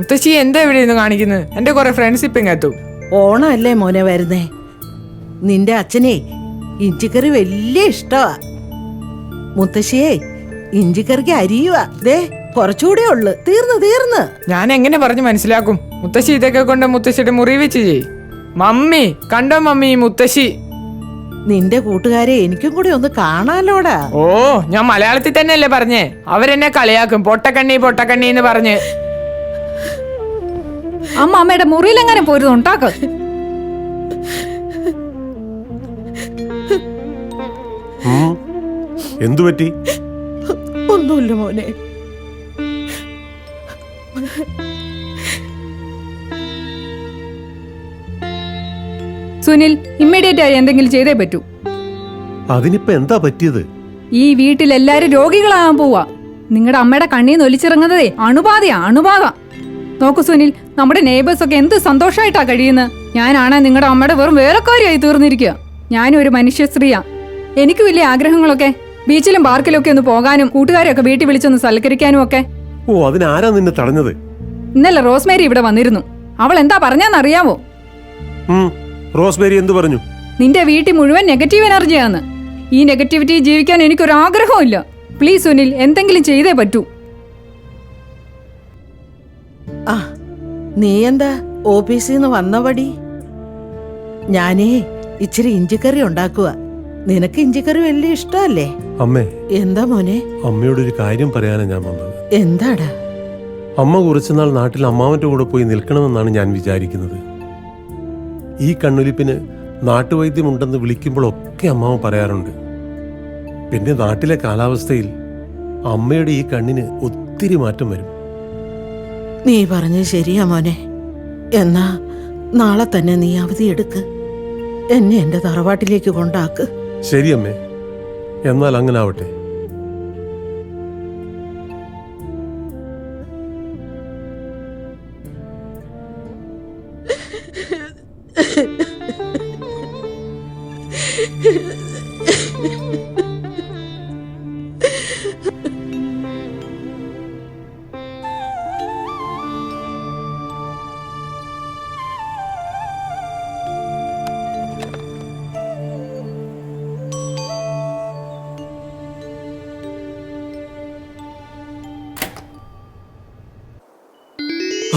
മുത്തശ്ശി എന്താ ഇവിടെ ഇരുന്ന് കാണിക്കുന്നത്? എന്റെ കുറെ ഫ്രണ്ട്സ് ഇപ്പൊ ഇങ്ങെത്തും. ഓണമല്ലേ മോനെ വരുന്നേ. നിന്റെ അച്ഛനെ ഇഞ്ചിക്കറി വലിയ ഇഷ്ടമാ. മുത്തശ്ശിയെ ഇഞ്ചിക്കറിക്ക് അരിയുവാ. ദേ കുറച്ചുകൂടെ ഉള്ളു. തീർന്ന് ഞാൻ എങ്ങനെ പറഞ്ഞു മനസ്സിലാക്കും? മുത്തശ്ശി ഇതൊക്കെ കൊണ്ട് മുത്തശ്ശിയുടെ മുറി വെച്ച് ചെയ്. മമ്മി കണ്ടോ മമ്മി, മുത്തശ്ശി. നിന്റെ കൂട്ടുകാരെ എനിക്കും കൂടി ഒന്ന് കാണാലോടാ. ഓ, ഞാൻ മലയാളത്തിൽ തന്നെയല്ലേ പറഞ്ഞേ. അവരെന്നെ കളിയാക്കും, പൊട്ടക്കണ്ണി പൊട്ടക്കണ്ണി എന്ന് പറഞ്ഞ്. അമ്മയുടെ മുറിയിൽ എങ്ങനെ പോരുന്നു ഉണ്ടാക്ക. എന്തു പറ്റി? ഒന്നുമില്ല മോനെ. സുനിൽ, ഇമ്മീഡിയറ്റ് ആയി എന്തെങ്കിലും ചെയ്തേ പറ്റൂ. അതിനിപ്പോ എന്താ പറ്റിയത്? ഈ വീട്ടിൽ എല്ലാരും രോഗികളാകാൻ പോവാ. നിങ്ങളുടെ അമ്മയുടെ കണ്ണീന്ന് ഒലിച്ചിറങ്ങുന്നതേ അണുബാധ. നോക്കൂ സുനിൽ, നമ്മുടെ നെയ്ബേഴ്സ് ഒക്കെ എന്ത് സന്തോഷമായിട്ടാ കഴിയുന്നത്. ഞാനാണ് നിങ്ങളുടെ അമ്മയുടെ വെറും വേലക്കാരിയായി തീർന്നിരിക്കുക. ഞാനും ഒരു മനുഷ്യ സ്ത്രീയാ. എനിക്ക് വലിയ ആഗ്രഹങ്ങളൊക്കെ, ബീച്ചിലും പാർക്കിലും ഒക്കെ ഒന്ന് പോകാനും കൂട്ടുകാരെയൊക്കെ വീട്ടിൽ വിളിച്ചൊന്ന് സൽക്കരിക്കാനും ഒക്കെ. ഓ, അതിനാരാ നിന്നെ തടഞ്ഞത്? ഇന്നലെ റോസ്മേരി ഇവിടെ വന്നിരുന്നു. അവൾ എന്താ പറഞ്ഞാന്നറിയാവോ? റോസ്മേരി എന്തു പറഞ്ഞു? നിന്റെ വീട്ടിൽ മുഴുവൻ നെഗറ്റീവ് എനർജിയാന്ന്. ഈ നെഗറ്റിവിറ്റി ജീവിക്കാൻ എനിക്കൊരാഗ്രഹമില്ല. പ്ലീസ് സുനിൽ, എന്തെങ്കിലും ചെയ്തേ പറ്റൂ. ആ, നീ എന്താ ഓഫീസിൽ നിന്ന് വന്നവടി? ഞാനേ ഇച്ചിരി ഇഞ്ചിക്കറി ഉണ്ടാക്കുക. നിനക്ക് ഇഞ്ചിക്കറി വലിയ ഇഷ്ടമല്ലേ? അമ്മേ. എന്താ മോനെ? അമ്മയോടൊരു കാര്യം പറയാനാ ഞാൻ വന്നത്. എന്താടാ? അമ്മ കുറച്ചുനാൾ നാട്ടിൽ അമ്മാവന്റെ കൂടെ പോയി നിൽക്കണമെന്നാണ് ഞാൻ വിചാരിക്കുന്നത്. ഈ കണ്ണൊലിപ്പിന് നാട്ടുവൈദ്യമുണ്ടെന്ന് വിളിക്കുമ്പോഴൊക്കെ അമ്മാവൻ പറയാറുണ്ട്. പിന്നെ നാട്ടിലെ കാലാവസ്ഥയിൽ അമ്മയുടെ ഈ കണ്ണിന് ഒത്തിരി മാറ്റം വരും. നീ പറഞ്ഞത് ശരിയാ മോനെ. എന്നാ നാളെ തന്നെ നീ അവധിയെടുക്ക്. എന്നെ എന്റെ തറവാട്ടിലേക്ക് കൊണ്ടാക്ക്. ശരി അമ്മേ, എന്നാൽ അങ്ങനെ ആവട്ടെ.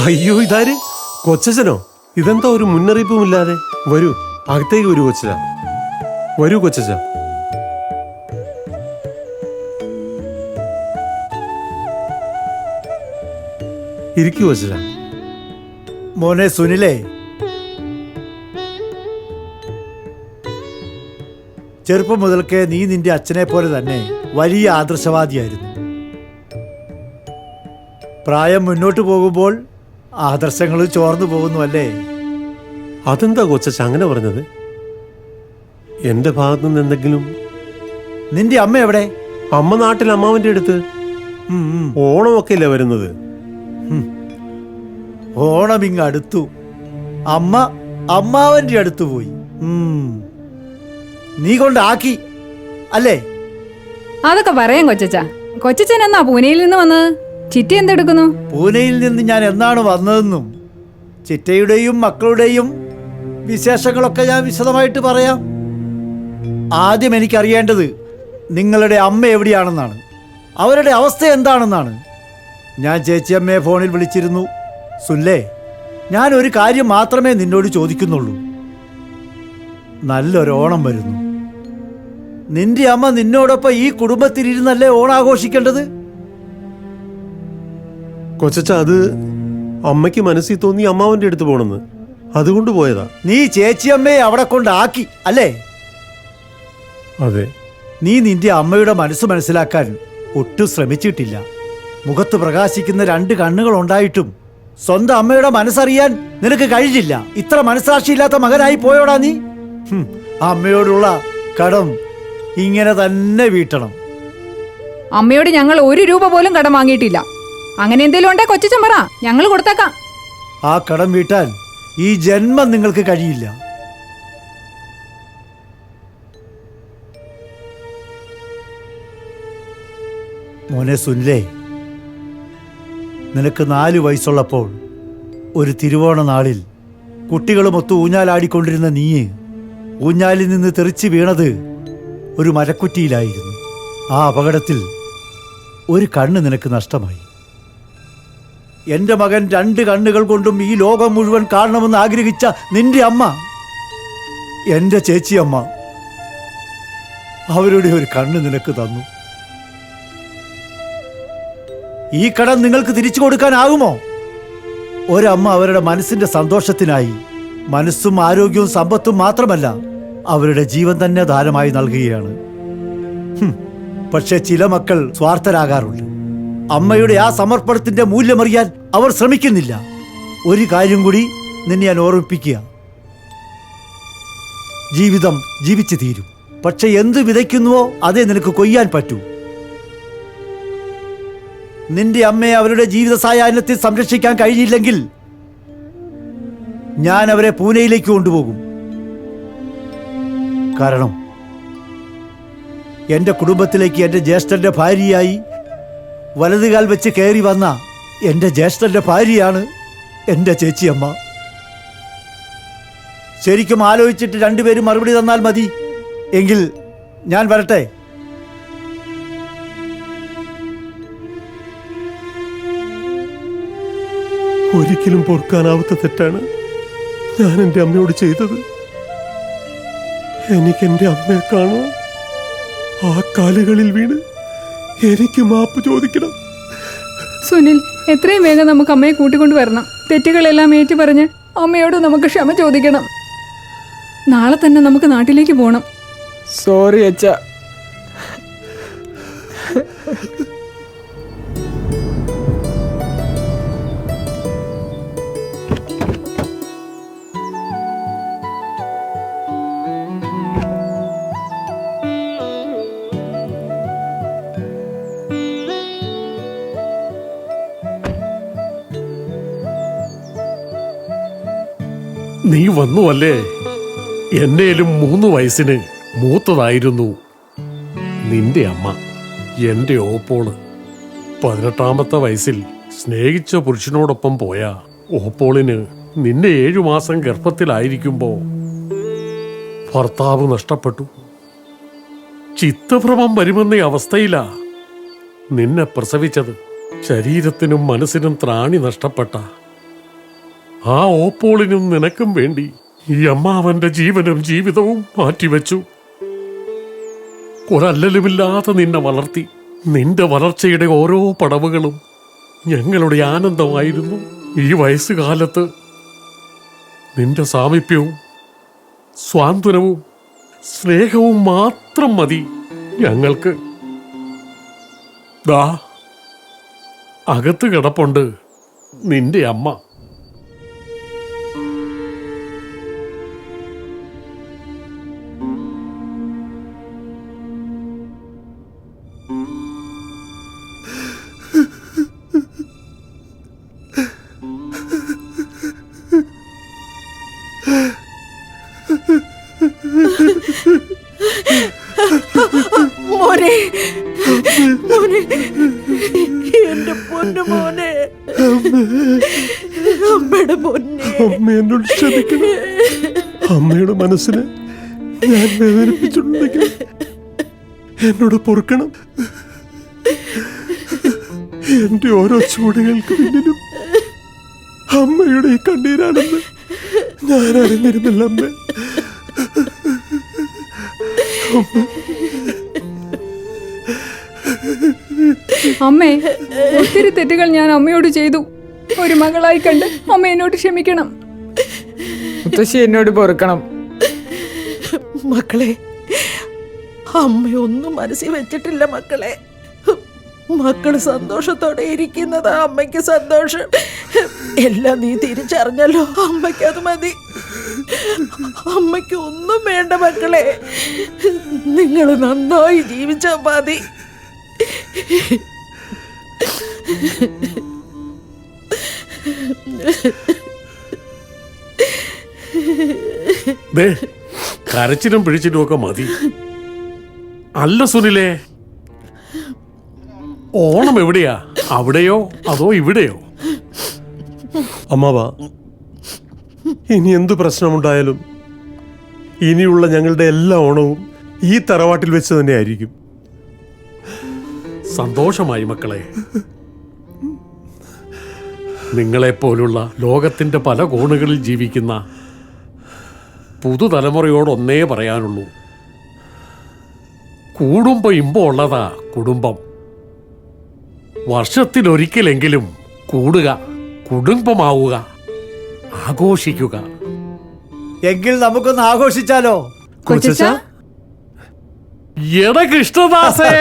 അയ്യോ, ഇതാര്? കൊച്ചനോ? ഇതെന്താ ഒരു മുന്നറിയിപ്പുമില്ലാതെ? വരൂ, അകത്തേക്ക് വരൂ കൊച്ച. വരൂ കൊച്ച. ഇരിക്കൂ കൊച്ച. മോനെ സുനിലേ, ചെറുപ്പം മുതൽക്കേ നീ നിന്റെ അച്ഛനെ പോലെ തന്നെ വലിയ ആദർശവാദിയായിരുന്നു. പ്രായം മുന്നോട്ട് പോകുമ്പോൾ ആദർശങ്ങൾ ചോർന്നു പോകുന്നു അല്ലേ? അതെന്താ കൊച്ച അങ്ങനെ പറഞ്ഞത്? എന്റെ ഭാഗത്തു നിന്ന് എന്തെങ്കിലും? നിന്റെ അമ്മ എവിടെ? അമ്മ നാട്ടിൽ അമ്മാവന്റെ അടുത്ത്. ഓണമൊക്കെ അല്ലേ വരുന്നത്. ഓണം ഇങ്ങ് അടുത്തു. അമ്മ അമ്മാവന്റെ അടുത്ത് പോയി. നീ കൊണ്ടാക്കി അല്ലേ? അതൊക്കെ പറയാം കൊച്ചച്ചൻ എന്നാ പൂനെയിൽ നിന്ന് വന്നത്? ചിറ്റ എന്തെടുക്കുന്നു? പൂനെയിൽ നിന്ന് ഞാൻ എന്നാണ് വന്നതെന്നും ചിറ്റയുടെയും മക്കളുടെയും വിശേഷങ്ങളൊക്കെ ഞാൻ വിശദമായിട്ട് പറയാം. ആദ്യം എനിക്കറിയേണ്ടത് നിങ്ങളുടെ അമ്മ എവിടെയാണെന്നാണ്, അവരുടെ അവസ്ഥ എന്താണെന്നാണ്. ഞാൻ ചേച്ചിയമ്മയെ ഫോണിൽ വിളിച്ചിരുന്നു. സുല്ലേ, ഞാൻ ഒരു കാര്യം മാത്രമേ നിന്നോട് ചോദിക്കുന്നുള്ളൂ. നല്ലൊരു ഓണം വരുന്നു. നിന്റെ അമ്മ നിന്നോടൊപ്പം ഈ കുടുംബത്തിലിരുന്നല്ലേ ഓണാഘോഷിക്കേണ്ടത്? കൊച്ച, അത് അമ്മയ്ക്ക് മനസ്സിൽ തോന്നി അമ്മാവന്റെ അടുത്ത് പോണെന്ന്, അതുകൊണ്ട് പോയതാ. നീ ചേച്ചിയമ്മയെ അവിടെ കൊണ്ടാക്കി അല്ലേ? അതെ. നീ നിന്റെ അമ്മയുടെ മനസ്സ് മനസ്സിലാക്കാൻ ഒട്ടും ശ്രമിച്ചിട്ടില്ല. മുഖത്ത് പ്രകാശിക്കുന്ന 2 കണ്ണുകൾ ഉണ്ടായിട്ടും സ്വന്തം അമ്മയുടെ മനസ്സറിയാൻ നിനക്ക് കഴിഞ്ഞില്ല. ഇത്ര മനസ്സാക്ഷിയില്ലാത്ത മകനായി പോയോടാ നീ. അമ്മയോടുള്ള കടം ഇങ്ങനെ തന്നെ വീട്ടണം. അമ്മയോട് ഞങ്ങൾ 1 രൂപ പോലും കടം വാങ്ങിയിട്ടില്ല. അങ്ങനെ എന്തെങ്കിലും ഉണ്ടേ കൊച്ചച്ചൻ പറ, ഞങ്ങൾ കൊടുത്തേക്കാം. ആ കടം വീട്ടാൻ ഈ ജന്മം നിങ്ങൾക്ക് കഴിയില്ല. മോനെ സുനിലേ, നിനക്ക് 4 വയസ്സുള്ളപ്പോൾ ഒരു തിരുവോണ നാളിൽ കുട്ടികളുമൊത്ത് ഊഞ്ഞാലാടിക്കൊണ്ടിരുന്ന നീ ഊഞ്ഞാലിൽ നിന്ന് തെറിച്ച് വീണത് ഒരു മരക്കുറ്റിയിലായിരുന്നു. ആ അപകടത്തിൽ ഒരു കണ്ണ് നിനക്ക് നഷ്ടമായി. എൻ്റെ മകൻ 2 കണ്ണുകൾ കൊണ്ടും ഈ ലോകം മുഴുവൻ കാണണമെന്ന് ആഗ്രഹിച്ച നിന്റെ അമ്മ, എൻ്റെ ചേച്ചിയമ്മ, അവരുടെ ഒരു കണ്ണ് നിനക്ക് തന്നു. ഈ കടം നിങ്ങൾക്ക് തിരിച്ചു കൊടുക്കാനാകുമോ? ഒരമ്മ അവരുടെ മനസ്സിന്റെ സന്തോഷത്തിനായി മനസ്സും ആരോഗ്യവും സമ്പത്തും മാത്രമല്ല, അവരുടെ ജീവൻ തന്നെ ദാനമായി നൽകുകയാണ്. പക്ഷെ ചില മക്കൾ സ്വാർത്ഥരാകാറുണ്ട്. അമ്മയുടെ ആ സമർപ്പണത്തിന്റെ മൂല്യമറിയാൻ അവർ ശ്രമിക്കുന്നില്ല. ഒരു കാര്യം കൂടി നിന്നെ ഞാൻ ഓർമ്മിപ്പിക്കുക. ജീവിതം ജീവിച്ചു തീരും. പക്ഷെ എന്ത് വിതയ്ക്കുന്നുവോ അതേ നിനക്ക് കൊയ്യാൻ പറ്റൂ. നിന്റെ അമ്മയെ അവരുടെ ജീവിത സായാഹ്നത്തിൽ സംരക്ഷിക്കാൻ കഴിഞ്ഞില്ലെങ്കിൽ ഞാൻ അവരെ പൂനെയിലേക്ക് കൊണ്ടുപോകും. കാരണം എന്റെ കുടുംബത്തിലേക്ക് എന്റെ ജ്യേഷ്ഠന്റെ ഭാര്യയായി വലതുകാൽ വെച്ച് കയറി വന്ന എന്റെ ജ്യേഷ്ഠന്റെ ഭാര്യയാണ് എന്റെ ചേച്ചിയമ്മ. ശരിക്കും ആലോചിച്ചിട്ട് രണ്ടുപേരും മറുപടി തന്നാൽ മതി. എങ്കിൽ ഞാൻ വരട്ടെ. ഒരിക്കലും പൊറുക്കാനാവാത്ത തെറ്റാണ് ഞാൻ എൻ്റെ അമ്മയോട് ചെയ്തത്. എനിക്ക് എൻ്റെ അമ്മയെ കാണാം. ആ കാലുകളിൽ വീണ് എനിക്ക് മാപ്പ് ചോദിക്കണം. സുനിൽ, എത്രയും വേഗം നമുക്ക് അമ്മയെ കൂട്ടിക്കൊണ്ട് വരണം. തെറ്റുകളെല്ലാം ഏറ്റു പറഞ്ഞ് അമ്മയോട് നമുക്ക് ക്ഷമ ചോദിക്കണം. നാളെ തന്നെ നമുക്ക് നാട്ടിലേക്ക് പോകണം. സോറി അച്ഛ. നീ വന്നുവല്ലേ? എന്നേലും 3 വയസ്സിന് മൂത്തതായിരുന്നു നിന്റെ അമ്മ, എന്റെ ഓപ്പോള്. 18ാമത്തെ വയസ്സിൽ സ്നേഹിച്ച പുരുഷനോടൊപ്പം പോയ ഓപ്പോളിന് നിന്നെ 7 മാസം ഗർഭത്തിലായിരിക്കുമ്പോ ഭർത്താവ് നഷ്ടപ്പെട്ടു. ചിത്തഭ്രമം വരുമെന്ന അവസ്ഥയിലാ നിന്നെ പ്രസവിച്ചത്. ശരീരത്തിനും മനസ്സിനും ത്രാണി നഷ്ടപ്പെട്ട ആ ഓപ്പോളിനും നിനക്കും വേണ്ടി ഈ അമ്മാവന്റെ ജീവനും ജീവിതവും മാറ്റിവെച്ചു. ഒരല്ലലുമില്ലാതെ നിന്നെ വളർത്തി. നിന്റെ വളർച്ചയുടെ ഓരോ പടവുകളും ഞങ്ങളുടെ ആനന്ദമായിരുന്നു. ഈ വയസ്സുകാലത്ത് നിന്റെ സാമീപ്യവും സ്വാന്തനവും സ്നേഹവും മാത്രം മതി ഞങ്ങൾക്ക്. ദാ അകത്ത് കിടപ്പുണ്ട് നിന്റെ അമ്മ. മോനെ, മോനെ, എന്റെ പൊന്നു മോനെ, അമ്മയുടെ പൊന്നെ. അമ്മ എന്നോട് ക്ഷമിക്കണം. അമ്മയുടെ മനസ്സിനെ ഞാൻ വേദനിപ്പിച്ചിട്ടുണ്ടെങ്കിൽ എന്നോട് പൊറുക്കണം. എന്റെ ഓരോ ചൂടുകൾക്ക് പിന്നിലും അമ്മയുടെ ഈ കണ്ണീരാണെന്ന് ഞാൻ അറിഞ്ഞിരുന്നില്ല. അമ്മേ, ഒത്തിരി തെറ്റുകൾ ഞാൻ അമ്മയോട് ചെയ്തു. ഒരു മകളായി കണ്ട് അമ്മ എന്നോട് ക്ഷമിക്കണം. മുത്തശ്ശി എന്നോട് പൊറുക്കണം. മക്കളെ, അമ്മയൊന്നും മനസ്സിൽ വെച്ചിട്ടില്ല മക്കളെ. മക്കള് സന്തോഷത്തോടെ ഇരിക്കുന്നതാ അമ്മയ്ക്ക് സന്തോഷം. എല്ലാം നീ തിരിച്ചറിഞ്ഞല്ലോ. അമ്മയ്ക്ക് അത് മതി. അമ്മയ്ക്ക് ഒന്നും വേണ്ട മക്കളെ. നിങ്ങൾ നന്നായി ജീവിച്ചാൽ മതി. കരച്ചിലും പിടിച്ചിട്ടും ഒക്കെ മതി. അല്ല സുനിലേ, ഓണം എവിടെയാ? അവിടെയോ അതോ ഇവിടെയോ? അമ്മാവ, ഇനി എന്തു പ്രശ്നമുണ്ടായാലും ഇനിയുള്ള ഞങ്ങളുടെ എല്ലാ ഓണവും ഈ തറവാട്ടിൽ വെച്ച് തന്നെ ആയിരിക്കും. സന്തോഷമായി മക്കളെ. നിങ്ങളെപ്പോലുള്ള ലോകത്തിന്റെ പല കോണുകളിൽ ജീവിക്കുന്ന പുതുതലമുറയോട് ഒന്നേ പറയാനുള്ളൂ, കൂടുമ്പോ ഇമ്പം ഉള്ളതാ കുടുംബം. വർഷത്തിലൊരിക്കലെങ്കിലും കൂടുക, കുടുംബമാവുക, ആഘോഷിക്കുക. എങ്കിൽ നമുക്കൊന്ന് ആഘോഷിച്ചാലോ? കൊച്ചച്ചാ, എട കൃഷ്ണദാസേ.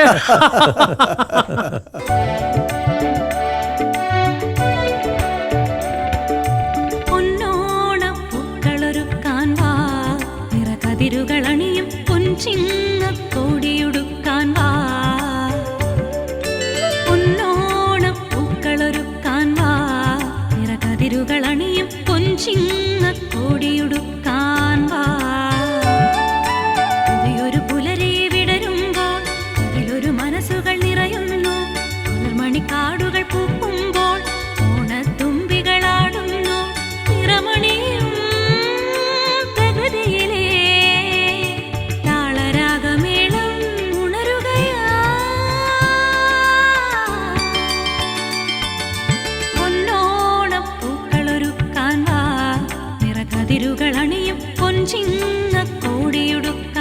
പൊന്നോണപ്പൂക്കളൊരുക്കാൻ വാ, നിറകതിരുകളണിയും പൊൻചിങ്ങക്കോടിയുടുക്കാൻ വാ. പൊന്നോണപ്പൂക്കളൊരുക്കാൻ വാ, നിറകതിരുകളണിയും പൊൻചിങ്ങക്കോടിയുടുക്കാൻ വാ. പുതിയൊരു പുലരി വിടരുമ്പോൾ അതിലൊരു മനസ്സുകൾ നിറയുന്നു. പുലർമണിക്കാടുകൾ പൂക്കുമ്പോൾ ഓണത്തുമ്പികളാടുന്നു. നിറമണിയും പ്രകൃതിയിലെ താളരാഗമേളം ഉണരുകയാ. പൊന്നോണപ്പൂക്കളൊരുക്കാൻ വാ, നിറകതിരുകളണിയും പൊൻചിങ്ങക്കോടിയുടുക്കാൻ